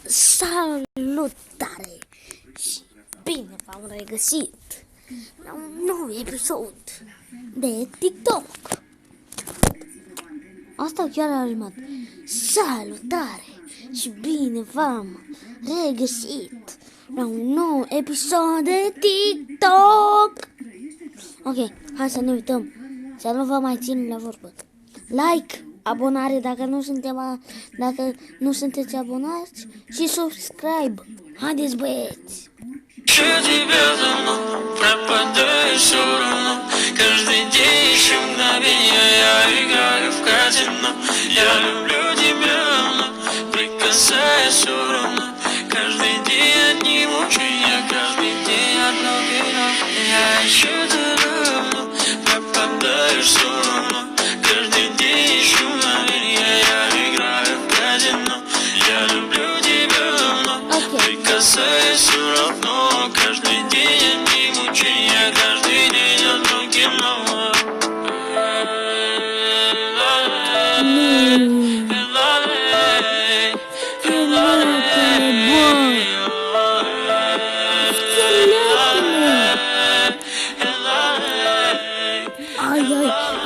Salutare și bine v-am regăsit la un nou episod de TikTok. Asta chiar a rimat. Salutare și bine v-am regăsit la un nou episod de TikTok. Ok, hai să ne uităm, să nu vă mai țin la vorbă. Like, abonare dacă nu sunteți abonați și subscribe. Haideți, băieți! Я тебя давно пропадаю все равно. Каждый день еще мгновение я играю в казино. Я люблю тебя давно, прикасаясь все равно. Каждый день одни мучения, каждый день одно вино. Я ищу тебя давно, пропадаю все равно. Каждый день еще мгновение я играю в казино. Я люблю тебя давно, прикасаясь все равно. Каждый день одни мучения, каждый день одно кино. Ai,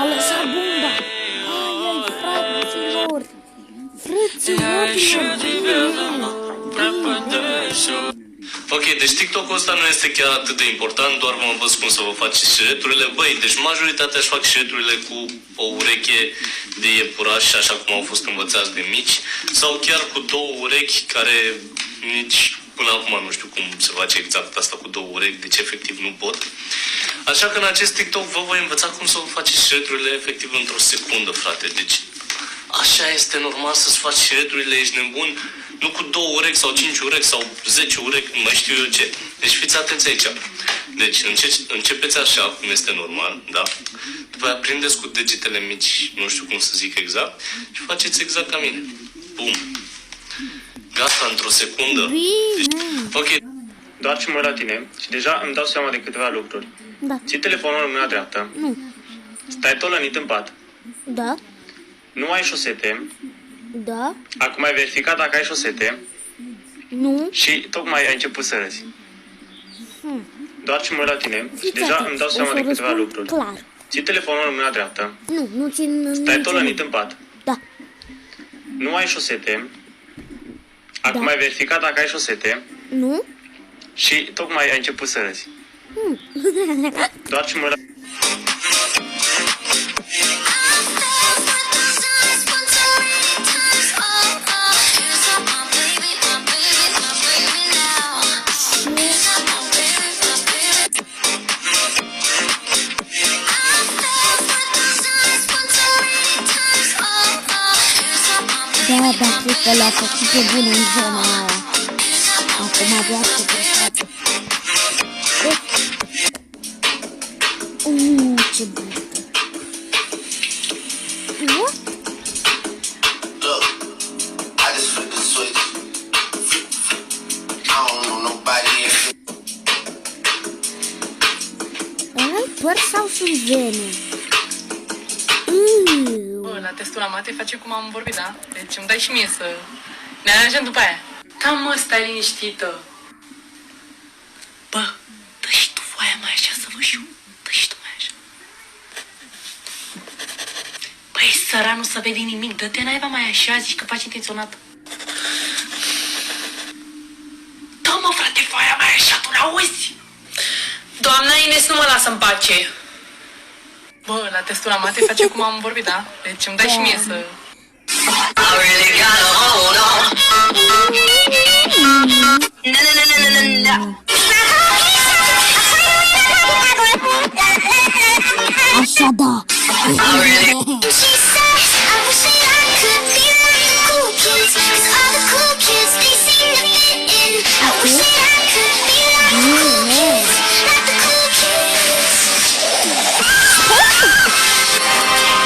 a lăsat bomba. Ai, fraților. Ok, deci TikTok-ul ăsta nu este chiar atât de important, doar vă învăț cum să vă faceți șireturile. Băi, deci majoritatea își fac șireturile cu o ureche de iepuraș, așa cum au fost învățați de mici, sau chiar cu două urechi care nici până acum nu știu cum se face exact asta cu două urechi, deci efectiv nu pot. Așa că în acest TikTok vă voi învăța cum să vă faceți șireturile efectiv într-o secundă, frate. Deci așa este normal să-ți faci șireturile, ești nebun? Nu cu 2 urechi sau 5 urechi sau 10 urechi, nu mai știu eu ce. Deci fiți atenți aici. Deci începeți așa, cum este normal, da? După aia prindeți cu degetele mici, nu știu cum să zic exact, și faceți exact ca mine. Bum. Gata, într-o secundă. Deci, ok. Doar ce mă uit la tine și deja îmi dau seama de câteva lucruri. Da. Ții telefonul în mâna dreaptă. Nu. Stai tolănit în pat. Da. Nu ai șosete. Da. Acum ai verificat dacă ai șosete. Nu. Și tocmai ai început să râzi. Doar ce mă uit la tine și deja îmi dau seama de câteva lucruri. Clar. Ții telefonul în mâna dreaptă. Nu țin. Stai tolănit în pat. Da. Nu ai șosete. Acum Da. ai verificat dacă ai șosete. Nu. Și tocmai ai început să râzi. Doar ce mă uit la... Da, cred că le-a făcut pe bun în zona aia. Acum avea să prestate. Ce bun. What? Look, I just flipped the switch. I don't know nobody else. Ăla-i păr sau sunt vene? Bă, la testul la mate face cum am vorbit, da? Deci îmi dai și mie să ne aranjăm după aia. Da, mă, stai liniștită. Bă, dă și tu foaia mai așa să vă știu. Dă și tu mai așa. Băi, săranul să vede nimic. Dă-te naiba mai așa, zici că faci intenționat. Dă, mă, frate, foaia mai așa, tu n-auzi? Doamna Ines nu mă lasă în pace. Bă, la testul la mate face cum am vorbit, da? Deci îmi dai și mie să... I really gotta hold on. Așa da.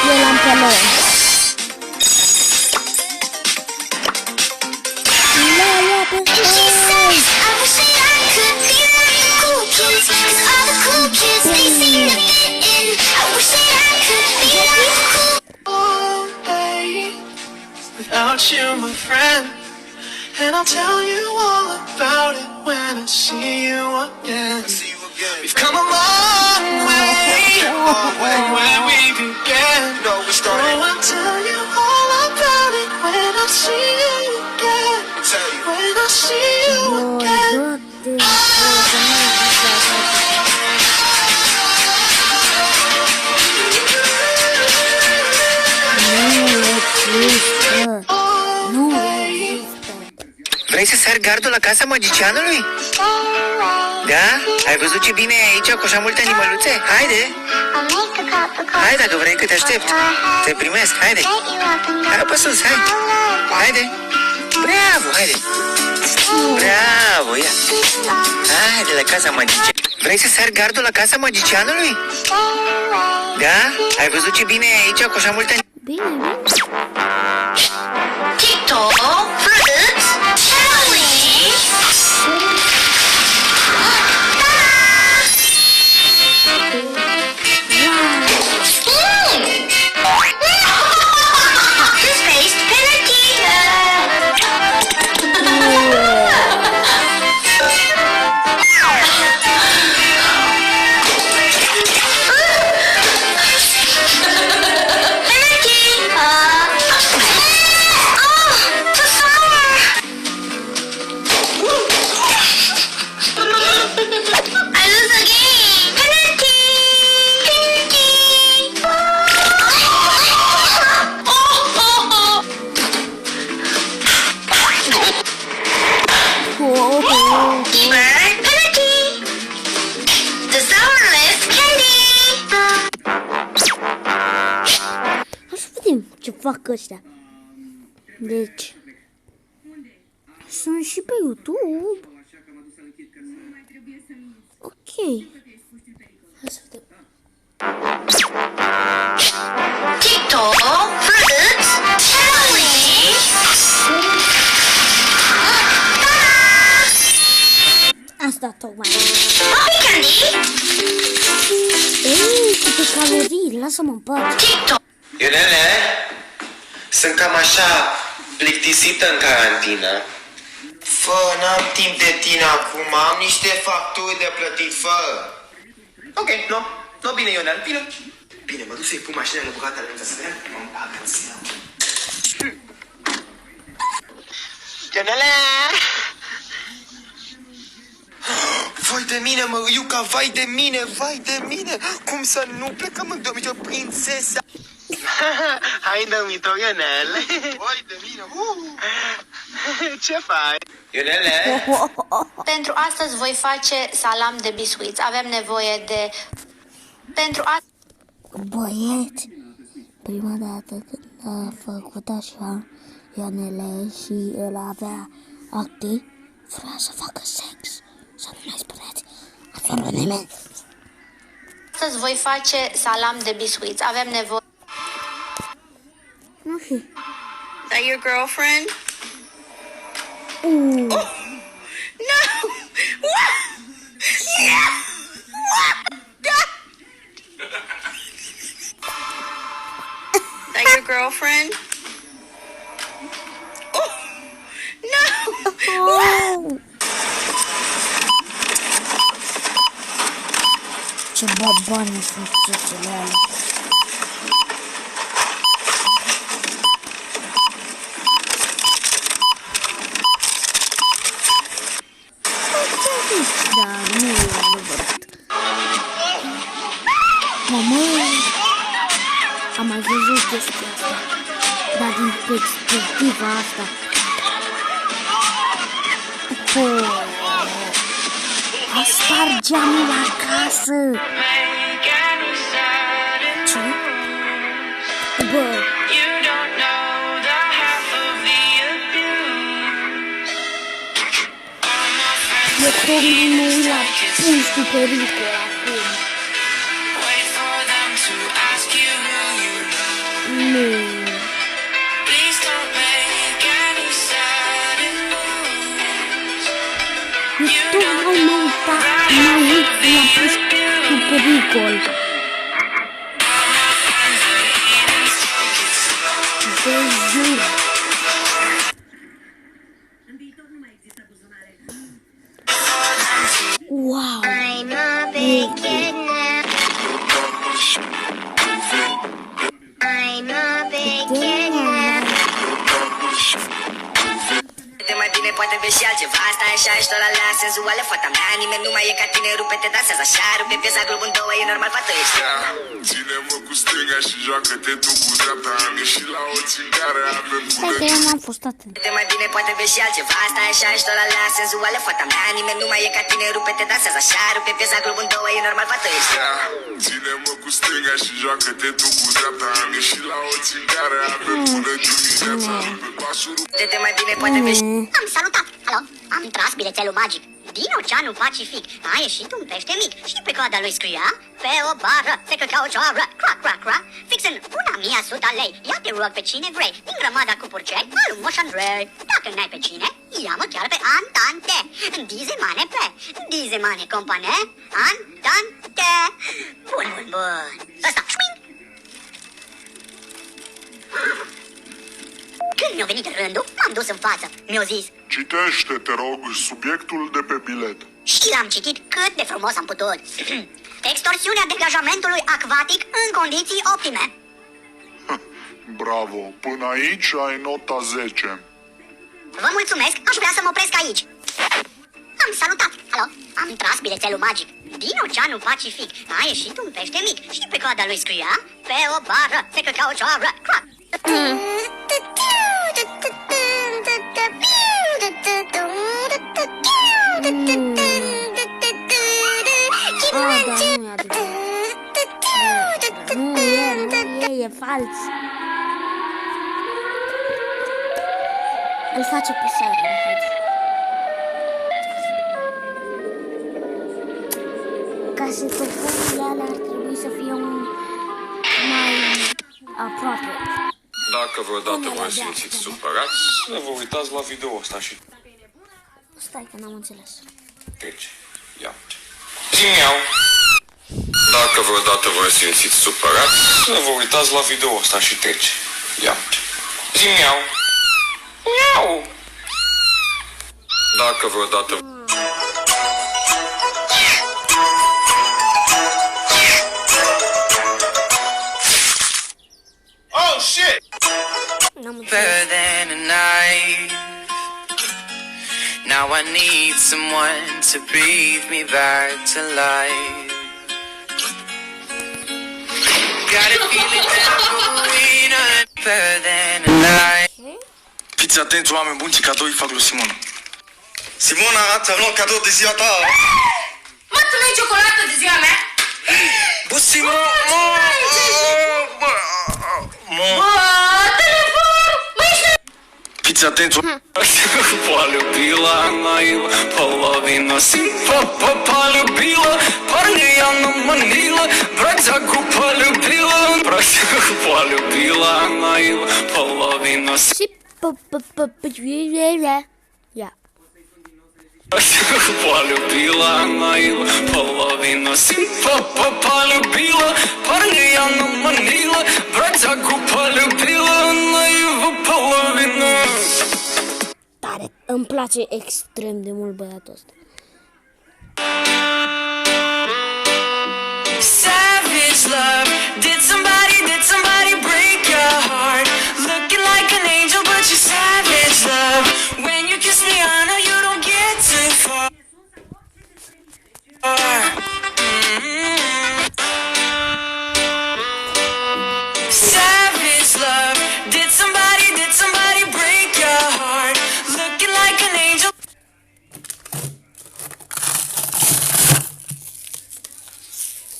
Eu l-am pe lor. La pe Without you, my friend, And I'll tell you all about it when I see you again. We've come a long way from where we began. Oh, I'll tell you all about it when I see you again. When I see you again. Vrei să sari gardul la casa magicianului? Da? Ai văzut ce bine e aici cu așa multe animăluțe? Haide! Hai dacă vrei că te aștept. Te primesc, haide! Hai pe sus, hai! Haide! Bravo, haide! Bravo, ia! Haide la casa magicianului. Vrei să sari gardul la casa magicianului? Da? Ai văzut ce bine e aici cu așa multe animăluțe? Bine, TikTok Fruits Challenge. Toothpaste penalty. ce fac ăștia. Deci, sunt și pe YouTube. Ok. Hai să vedem. TikTok Fruits Challenge. Asta tocmai. Poppy candy. Ei, câte calorii, lasă-mă în pace. TikTok. Ionele, sunt cam așa plictisită în carantină. Fă, n-am timp de tine acum, am niște facturi de plătit, fă. Ok, nu, bine, Ionel, bine. Bine, mă duc să-i pun mașina lăbugată lângă să vedem. Mă bagă în seama. Ionele! Vai de mine, mă, Iuca, vai de mine. Cum să nu plecăm în dormitor, prințesa? Hai, dormitor, Ionel. Vai de mine, Ce faci? Ionele? Pentru astăzi voi face salam de biscuiți. Avem nevoie de... Pentru astăzi... Băieți, prima dată când a făcut așa Ionele și el avea acte, vrea să facă sex. Să nu mai spuneți absolut nimeni. Astăzi voi face salam de biscuiți. Avem nevoie... Nu știu. Is that your girlfriend? No! What? Yeah! Is that your girlfriend? No! Oh! Ce babane sunt cele alea. Da, nu e adevărat. Mamă, am mai văzut chestia asta, dar din perspectiva asta. A spart geamul la casă. Ce? Bă. Eu tocmai mă uit la punctul pericol acum. Nu. Eu tocmai mă uit la punctul pericol. Te jur. poate vezi și altceva. Asta e așa, ești doar alea senzuale. Fata mea, nimeni nu mai e ca tine. Rupe-te, dansează așa, rupe piesa club în două. E normal, fată, ești. Ține-mă cu stânga și joacă-te tu cu dreapta. Am ieșit la o țigare, avem Stai că eu n-am fost atent. Te mai bine, poate vezi și altceva. Asta e așa, ești doar alea senzuale. Fata mea, nimeni nu mai e ca tine. Rupe-te, dansează așa, rupe piesa club în două. E normal, fată, ești. Ține-mă cu stânga și joacă-te tu cu dreapta. Am ieșit la o țigare, avem până dimineața. Rupe pasul, Te mai bine, poate vezi. Am salutat! Alo? Am tras bilețelul magic din Oceanul Pacific. A ieșit un pește mic și pe coada lui scria: pe o bară se căca o cioară, crac, crac, crac, fix în 1100 lei. Ia te rog pe cine vrei, din grămada cu purcei al lui Moș Andrei. Dacă n-ai pe cine, ia-mă chiar pe Antante. Dizemane pe, dizemane compane, Antante. Bun, bun, bun. Ăsta, șuing! Când mi-a venit rândul, m-am dus în față. Mi-a zis: citește, te rog, subiectul de pe bilet. și l-am citit cât de frumos am putut. Extorsiunea degajamentului acvatic în condiții optime. Bravo, până aici ai nota 10. Vă mulțumesc, aș vrea să mă opresc aici. Am salutat, alo, am tras bilețelul magic din Oceanul Pacific. A ieșit un pește mic și pe coada lui scria: pe o bară se căca o cioară, crac. E fals. Îl face pe Siren. Casetofonurile alea ar trebui să fie mai aproape. Dacă vreodată vă simțiți supărați, nu vă uitați la video ăsta și... Stai că n-am înțeles. Trece. Ia. Zi-miau! Dacă vreodată vă simțiți supărați, nu vă uitați la video ăsta și trece. Ia. Zi-miau! Miau! Dacă vreodată... Oh, shit! Better than a night. Now I need someone to breathe me back to life. Got a feeling that I'm going on. Better than a night. Fiți atenți, oameni buni, ce cadou îi fac lui Simona. Simona, ți-am luat cadou de ziua ta. Mă, tu nu-i ciocolată de ziua mea? Bă, Simona! Fiți atenți, Полюбила она его, половина симпа полюбила, парня я наманила, бродягу полюбила, бродягу полюбила она его, половина Ia. полюбила она его, половина симпа полюбила, парня я наманила, бродягу полюбила она его, половина. Tare, îmi place extrem de mult băiatul ăsta. Savage love. Did somebody break your heart? Looking like an angel, but you're savage love. When you kiss me, I know you don't get too far. Savage love. Did somebody break your heart? Looking like an angel.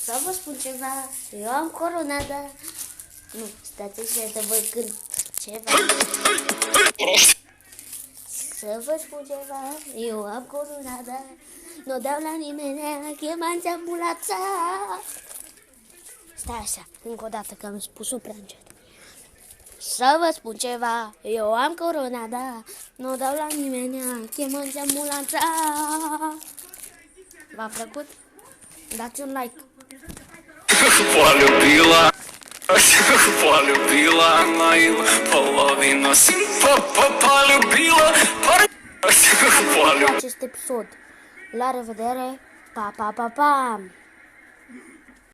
Să vă spun ceva, eu am coronada. Nu, stați așa să vă cânt ceva. Să vă spun ceva, eu am coronada. Nu dau la nimeni, chemați ambulanța. Stai așa, încă o dată că am spus-o prea încet. Să vă spun ceva, eu am coronada. Nu dau la nimeni, chemați ambulanța. V-a plăcut? Dați un like. Полюбила, полюбила она его, половина симпа полюбила, полюбила. Acest episod. La revedere! Pa, pa, pa, pa!